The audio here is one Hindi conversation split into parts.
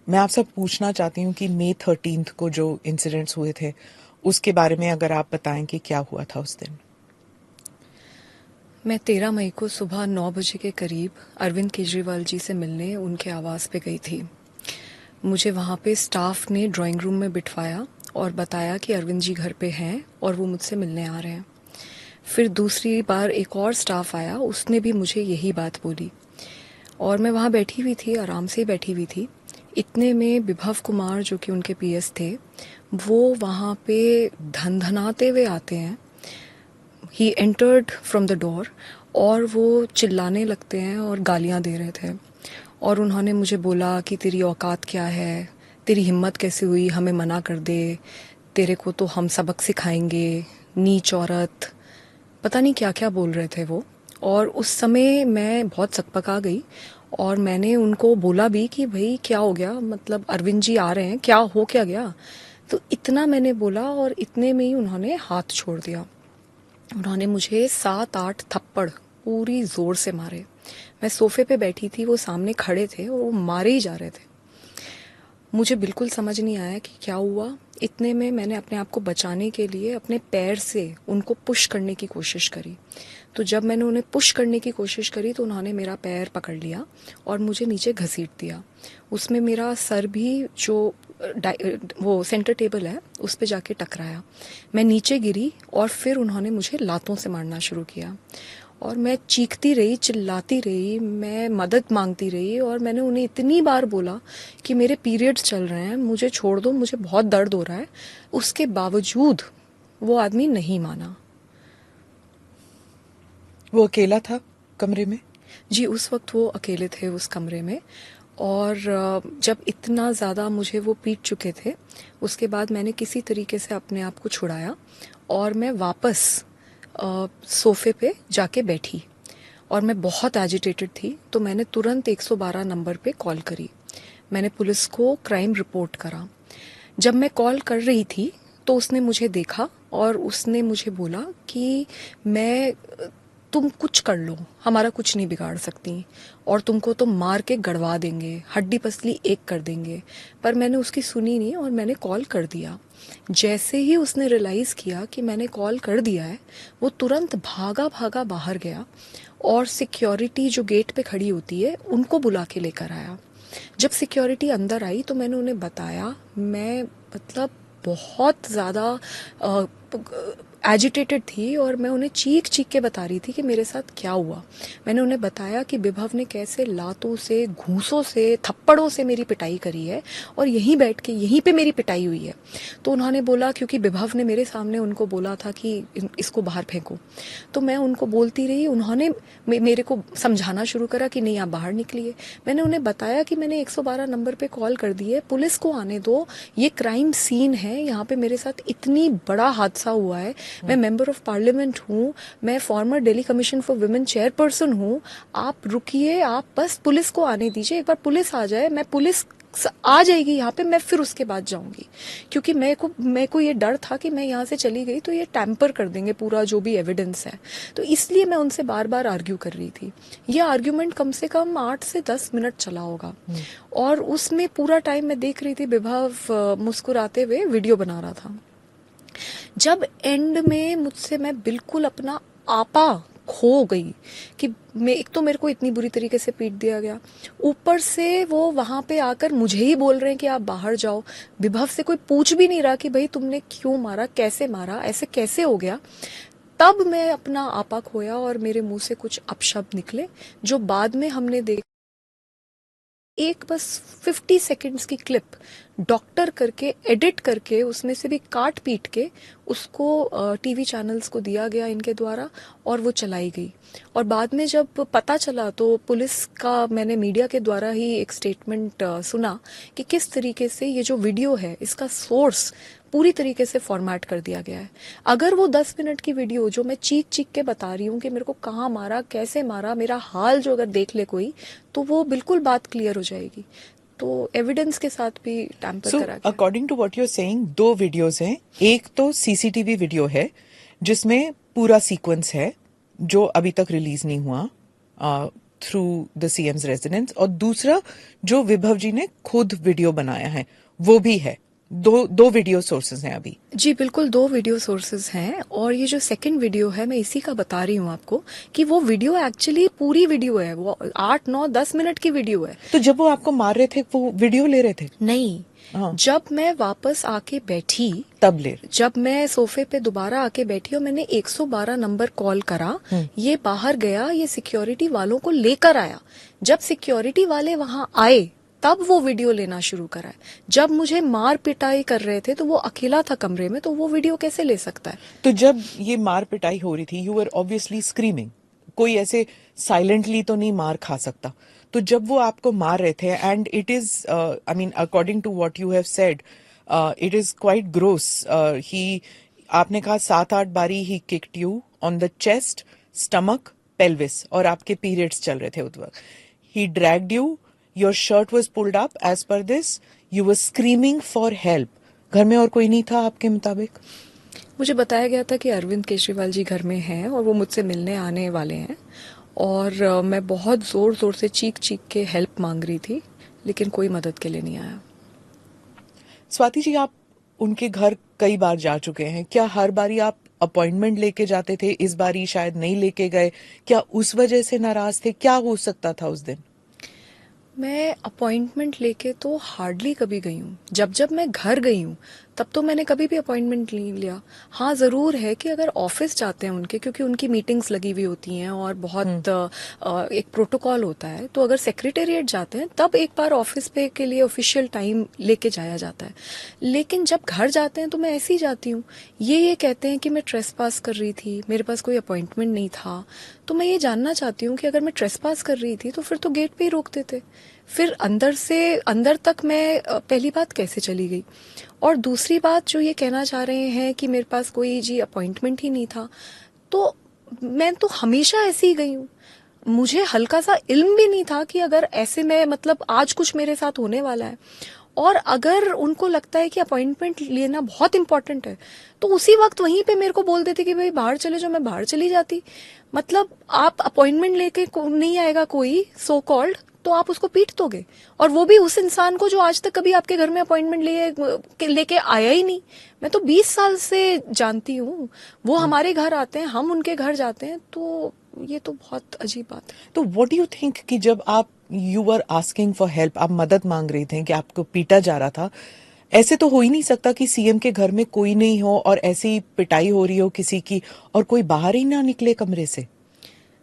मैं आपसे पूछना चाहती हूँ कि मई 13 को जो इंसिडेंट्स हुए थे उसके बारे में अगर आप बताएं कि क्या हुआ था उस दिन। मैं 13 मई को सुबह 9 बजे के करीब अरविंद केजरीवाल जी से मिलने उनके आवास पे गई थी। मुझे वहाँ पे स्टाफ ने ड्राइंग रूम में बिठवाया और बताया कि अरविंद जी घर पे हैं और वो मुझसे मिलने आ रहे हैं। फिर दूसरी बार एक और स्टाफ आया, उसने भी मुझे यही बात बोली और मैं वहाँ बैठी हुई थी, आराम से ही बैठी हुई थी। इतने में विभव कुमार जो कि उनके पीएस थे, वो वहाँ पे धनधनाते हुए आते हैं। He entered from the door और वो चिल्लाने लगते हैं और गालियां दे रहे थे और उन्होंने मुझे बोला कि तेरी औकात क्या है, तेरी हिम्मत कैसे हुई हमें मना कर दे, तेरे को तो हम सबक सिखाएंगे, नीच औरत, पता नहीं क्या क्या बोल रहे थे वो। और उस समय मैं बहुत सकपका गई और मैंने उनको बोला भी कि भाई क्या हो गया, मतलब अरविंद जी आ रहे हैं, क्या हो क्या गया। तो इतना मैंने बोला और इतने में ही उन्होंने हाथ छोड़ दिया। उन्होंने मुझे 7-8 थप्पड़ पूरी जोर से मारे। मैं सोफे पे बैठी थी, वो सामने खड़े थे और वो मारे ही जा रहे थे। मुझे बिल्कुल समझ नहीं आया कि क्या हुआ। इतने में मैंने अपने आप को बचाने के लिए अपने पैर से उनको पुश करने की कोशिश करी। तो जब मैंने उन्हें पुश करने की कोशिश करी तो उन्होंने मेरा पैर पकड़ लिया और मुझे नीचे घसीट दिया। उसमें मेरा सर भी जो वो सेंटर टेबल है उस पे जाके टकराया। मैं नीचे गिरी और फिर उन्होंने मुझे लातों से मारना शुरू किया और मैं चीखती रही, चिल्लाती रही, मैं मदद मांगती रही और मैंने उन्हें इतनी बार बोला कि मेरे पीरियड्स चल रहे हैं, मुझे छोड़ दो, मुझे बहुत दर्द हो रहा है। उसके बावजूद वो आदमी नहीं माना। वो अकेला था कमरे में? जी, उस वक्त वो अकेले थे उस कमरे में। और जब इतना ज़्यादा मुझे वो पीट चुके थे, उसके बाद मैंने किसी तरीके से अपने आप को छुड़ाया और मैं वापस सोफे पे जाके बैठी और मैं बहुत एजिटेटेड थी। तो मैंने तुरंत 112 नंबर पे कॉल करी। मैंने पुलिस को क्राइम रिपोर्ट करा। जब मैं कॉल कर रही थी तो उसने मुझे देखा और उसने मुझे बोला कि मैं तुम कुछ कर लो, हमारा कुछ नहीं बिगाड़ सकती और तुमको तो मार के गड़वा देंगे, हड्डी पसली एक कर देंगे। पर मैंने उसकी सुनी नहीं और मैंने कॉल कर दिया। जैसे ही उसने रियलाइज़ किया कि मैंने कॉल कर दिया है, वो तुरंत भागा भागा बाहर गया और सिक्योरिटी जो गेट पे खड़ी होती है उनको बुला के लेकर आया। जब सिक्योरिटी अंदर आई तो मैंने उन्हें बताया, मैं मतलब बहुत ज़्यादा एजिटेटेड थी और मैं उन्हें चीख चीख के बता रही थी कि मेरे साथ क्या हुआ। मैंने उन्हें बताया कि विभव ने कैसे लातों से, घूंसों से, थप्पड़ों से मेरी पिटाई करी है और यहीं बैठ के यहीं पे मेरी पिटाई हुई है। तो उन्होंने बोला, क्योंकि विभव ने मेरे सामने उनको बोला था कि इसको बाहर फेंको, तो मैं उनको बोलती रही। उन्होंने मेरे को समझाना शुरू करा कि नहीं आप बाहर निकलिए। मैंने उन्हें बताया कि मैंने 112 नंबर पे कॉल कर दी है, पुलिस को आने दो, ये क्राइम सीन है, यहाँ पे मेरे साथ इतनी बड़ा हादसा हुआ है, मैं मेंबर ऑफ पार्लियामेंट हूँ, मैं farmer Delhi commission for women chairperson हूँ, आप रुकिए, आप बस पुलिस को आने दीजिए, एक बार पुलिस आ जाए, मैं पुलिस आ जाएगी यहाँ पे, मैं फिर उसके बाद जाऊंगी। क्योंकि मेरे को ये डर था कि मैं यहाँ से चली गई तो ये टैम्पर कर देंगे पूरा जो भी एविडेंस है। तो इसलिए मैं उनसे बार बार आर्ग्यू कर रही थी। ये आर्ग्यूमेंट कम से कम 8 से 10 मिनट चला होगा और उसमें पूरा टाइम मैं देख रही थी विभव मुस्कुराते हुए वीडियो बना रहा था। जब एंड में मुझसे मैं बिल्कुल अपना आपा खो गई कि मैं, एक तो मेरे को इतनी बुरी तरीके से पीट दिया गया, ऊपर से वो वहां पे आकर मुझे ही बोल रहे हैं कि आप बाहर जाओ। विभव से कोई पूछ भी नहीं रहा कि भाई तुमने क्यों मारा, कैसे मारा, ऐसे कैसे हो गया। तब मैं अपना आपा खोया और मेरे मुंह से कुछ अपशब्द निकले जो बाद में हमने देख, एक बस 50 सेकंड्स की क्लिप डॉक्टर करके एडिट करके उसमें से भी काट पीट के उसको टीवी चैनल्स को दिया गया इनके द्वारा और वो चलाई गई। और बाद में जब पता चला तो पुलिस का मैंने मीडिया के द्वारा ही एक स्टेटमेंट सुना कि किस तरीके से ये जो वीडियो है इसका सोर्स पूरी तरीके से फॉर्मेट कर दिया गया है। अगर वो 10 मिनट की वीडियो जो मैं चीख चीख के बता रही हूँ कि मेरे को कहाँ मारा, कैसे मारा, मेरा हाल जो अगर देख ले कोई, तो वो बिल्कुल बात क्लियर हो जाएगी। तो एविडेंस के साथ भी टैम्पर सो करा गया। According to what you are saying, दो वीडियोस हैं। एक तो सीसीटीवी वीडियो है जिसमें पूरा सीक्वेंस है जो अभी तक रिलीज नहीं हुआ, थ्रू द सीएम्स रेजिडेंस, और दूसरा जो विभव जी ने खुद वीडियो बनाया है वो भी है। दो वीडियो सोर्सेज हैं अभी। जी बिल्कुल, 2 वीडियो सोर्सेज हैं और ये जो सेकंड वीडियो है मैं इसी का बता रही हूँ आपको कि वो वीडियो एक्चुअली पूरी वीडियो है, वो 8, 9, 10 मिनट की वीडियो है। तो जब वो आपको मार रहे थे वो वीडियो ले रहे थे? नहीं, हाँ। जब मैं वापस आके बैठी, तब ले रहे? जब मैं सोफे पे दोबारा आके बैठी और मैंने 112 नंबर कॉल करा, ये बाहर गया, ये सिक्योरिटी वालों को लेकर आया। जब सिक्योरिटी वाले वहां आए तब वो वीडियो लेना शुरू करा है। जब मुझे मार पिटाई कर रहे थे तो वो अकेला था कमरे में, तो वो वीडियो कैसे ले सकता है? तो जब ये मार पिटाई हो रही थी, यू वर ऑब्वियसली स्क्रीमिंग, कोई ऐसे साइलेंटली तो नहीं मार खा सकता। तो जब वो आपको मार रहे थे, and it is I mean according to what you have said, it is quite gross. He, आपने कहा 7-8 बारी he kicked you on the chest, stomach, pelvis, और आपके पीरियड्स चल रहे थे उस वक्त। He dragged you, your shirt was pulled up, as per this you were screaming for help. घर में और कोई नहीं था आपके मुताबिक? मुझे बताया गया था कि अरविंद केजरीवाल जी घर में हैं और वो मुझसे मिलने आने वाले हैं, और मैं बहुत जोर जोर से चीख चीख के हेल्प मांग रही थी, लेकिन कोई मदद के लिए नहीं आया। स्वाति जी, आप उनके घर कई बार जा चुके हैं, क्या हर बारी आप अपॉइंटमेंट लेके जाते थे? इस बारी शायद नहीं लेके गए, क्या उस वजह से नाराज थे? क्या हो सकता था उस दिन? मैं अपॉइंटमेंट लेके तो हार्डली कभी गई हूँ। जब जब मैं घर गई हूँ तब तो मैंने कभी भी अपॉइंटमेंट नहीं लिया। हाँ, ज़रूर है कि अगर ऑफिस जाते हैं उनके, क्योंकि उनकी मीटिंग्स लगी हुई होती हैं और बहुत एक प्रोटोकॉल होता है, तो अगर सेक्रेटेरिएट जाते हैं तब एक बार ऑफिस पे के लिए ऑफिशियल टाइम लेके जाया जाता है। लेकिन जब घर जाते हैं तो मैं ऐसे ही जाती हूँ। ये कहते हैं कि मैं ट्रेसपास कर रही थी, मेरे पास कोई अपॉइंटमेंट नहीं था। तो मैं ये जानना चाहती हूँ कि अगर मैं ट्रेसपास कर रही थी तो फिर तो गेट पे ही रोक देते। फिर अंदर से अंदर तक मैं पहली बात कैसे चली गई, और दूसरी बात जो ये कहना चाह रहे हैं कि मेरे पास कोई जी अपॉइंटमेंट ही नहीं था, तो मैं तो हमेशा ऐसे ही गई हूँ। मुझे हल्का सा इल्म भी नहीं था कि अगर ऐसे में मतलब आज कुछ मेरे साथ होने वाला है, और अगर उनको लगता है कि अपॉइंटमेंट लेना बहुत इंपॉर्टेंट है तो उसी वक्त वहीं पे मेरे को बोल देते कि भाई बाहर चले जाओ, मैं बाहर चली जाती। मतलब आप अपॉइंटमेंट लेके नहीं आएगा कोई सो कॉल्ड तो आप उसको पीट दोगे, और वो भी उस इंसान को जो आज तक कभी आपके घर में अपॉइंटमेंट लेके आया ही नहीं। मैं तो 20 साल से जानती हूँ, वो हमारे घर आते हैं, हम उनके घर जाते हैं, तो ये तो बहुत अजीब बात है। तो व्हाट डू यू थिंक कि जब आप you were asking for help, आप मदद मांग रही थी, कि आपको पीटा जा रहा था, ऐसे तो हो ही नहीं सकता कि सीएम के घर में कोई नहीं हो और ऐसी पिटाई हो रही हो किसी की और कोई बाहर ही ना निकले कमरे से?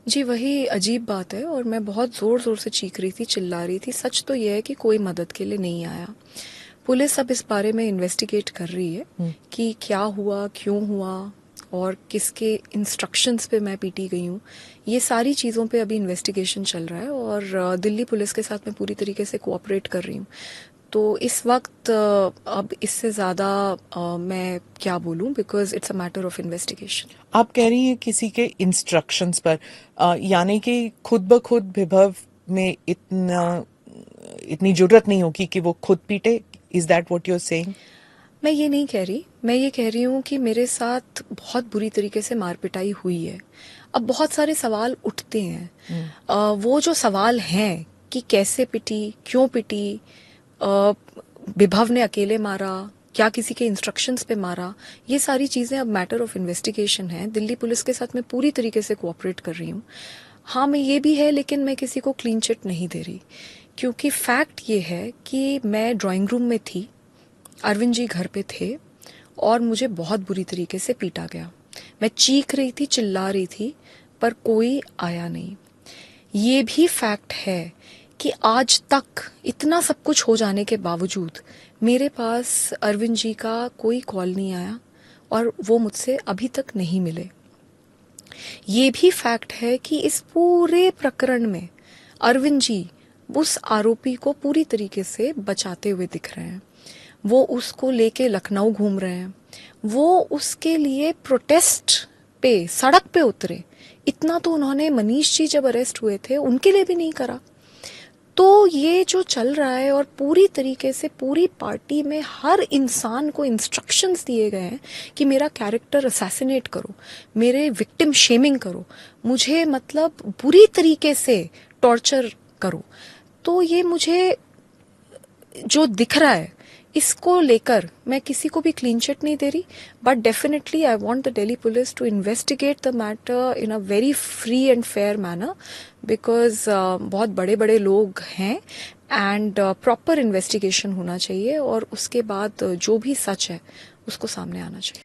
जी वही अजीब बात है, और मैं बहुत ज़ोर ज़ोर से चीख रही थी, चिल्ला रही थी। सच तो यह है कि कोई मदद के लिए नहीं आया। पुलिस अब इस बारे में इन्वेस्टिगेट कर रही है कि क्या हुआ, क्यों हुआ, और किसके इंस्ट्रक्शंस पे मैं पीटी गई हूँ। ये सारी चीज़ों पे अभी इन्वेस्टिगेशन चल रहा है, और दिल्ली पुलिस के साथ मैं पूरी तरीके से कोऑपरेट कर रही हूँ। तो इस वक्त अब इससे ज़्यादा मैं क्या बोलूँ, because it's a matter of investigation. आप कह रही हैं किसी के इंस्ट्रक्शंस पर, यानी कि खुद ब खुद विभव में इतनी जरूरत नहीं होगी कि वो खुद पीटे? Is that what you are saying? मैं ये नहीं कह रही, मैं ये कह रही हूँ कि मेरे साथ बहुत बुरी तरीके से मार पिटाई हुई है। अब बहुत सारे सवाल उठते हैं। वो जो सवाल हैं कि कैसे पिटी, क्यों पिटी, विभव ने अकेले मारा, क्या किसी के इंस्ट्रक्शंस पे मारा, ये सारी चीज़ें अब मैटर ऑफ इन्वेस्टिगेशन है। दिल्ली पुलिस के साथ मैं पूरी तरीके से कोऑपरेट कर रही हूँ। हाँ, मैं ये भी है, लेकिन मैं किसी को क्लीन चिट नहीं दे रही, क्योंकि फैक्ट ये है कि मैं ड्राइंग रूम में थी, अरविंद जी घर पे थे, और मुझे बहुत बुरी तरीके से पीटा गया। मैं चीख रही थी, चिल्ला रही थी, पर कोई आया नहीं। ये भी फैक्ट है कि आज तक इतना सब कुछ हो जाने के बावजूद मेरे पास अरविंद जी का कोई कॉल नहीं आया, और वो मुझसे अभी तक नहीं मिले। ये भी फैक्ट है कि इस पूरे प्रकरण में अरविंद जी उस आरोपी को पूरी तरीके से बचाते हुए दिख रहे हैं। वो उसको लेके लखनऊ घूम रहे हैं, वो उसके लिए प्रोटेस्ट पे सड़क पे उतरे। इतना तो उन्होंने मनीष जी जब अरेस्ट हुए थे उनके लिए भी नहीं करा। तो ये जो चल रहा है, और पूरी तरीके से पूरी पार्टी में हर इंसान को इंस्ट्रक्शंस दिए गए हैं कि मेरा कैरेक्टर असैसिनेट करो, मेरे विक्टिम शेमिंग करो, मुझे मतलब बुरी तरीके से टॉर्चर करो। तो ये मुझे जो दिख रहा है इसको लेकर मैं किसी को भी क्लीन चिट नहीं दे रही, but definitely I want the Delhi police to investigate the matter in a very free and fair manner, because बहुत बड़े बड़े लोग हैं एंड प्रॉपर इन्वेस्टिगेशन होना चाहिए और उसके बाद जो भी सच है उसको सामने आना चाहिए।